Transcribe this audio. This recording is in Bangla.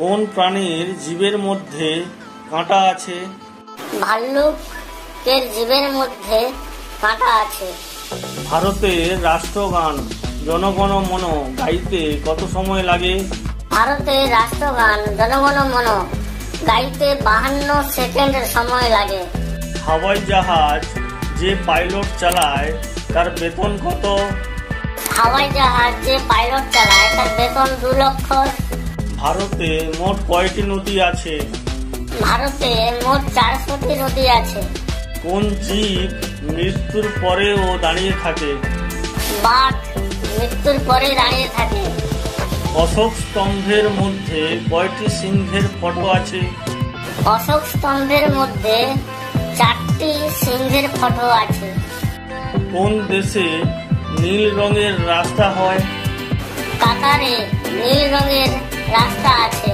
কোন প্রাণীর জিভের মধ্যে কাঁটা আছে? ভাল্লুকের জিভের মধ্যে কাঁটা আছে। ভারতের রাষ্ট্রগান জনগণ মন গাইতে কত সময় লাগে? ভারতের রাষ্ট্রগান জনগণ মন গাইতে 52 সেকেন্ড সময় লাগে। হাওয়াই জাহাজ যে পাইলট চালায় তার বেতন কত? হাওয়াই জাহাজ যে পাইলট চালায় তার বেতন 2 লক্ষ। ভারতে মোট কয়টি নদী আছে? ভারতে মোট 400টি নদী আছে। কোন জীব মৃত্যুর পরেও দাঁড়িয়ে থাকে? বাঘ মৃত্যুর পরে দাঁড়িয়ে থাকে। অশোক স্তম্ভের মধ্যে কয়টি সিংহের ফটো আছে? অশোক স্তম্ভের মধ্যে 4টি সিংহের ফটো আছে। কোন দেশে নীল রঙের রাস্তা হয়? কাতারে নীল রঙের রাস্তা আছে।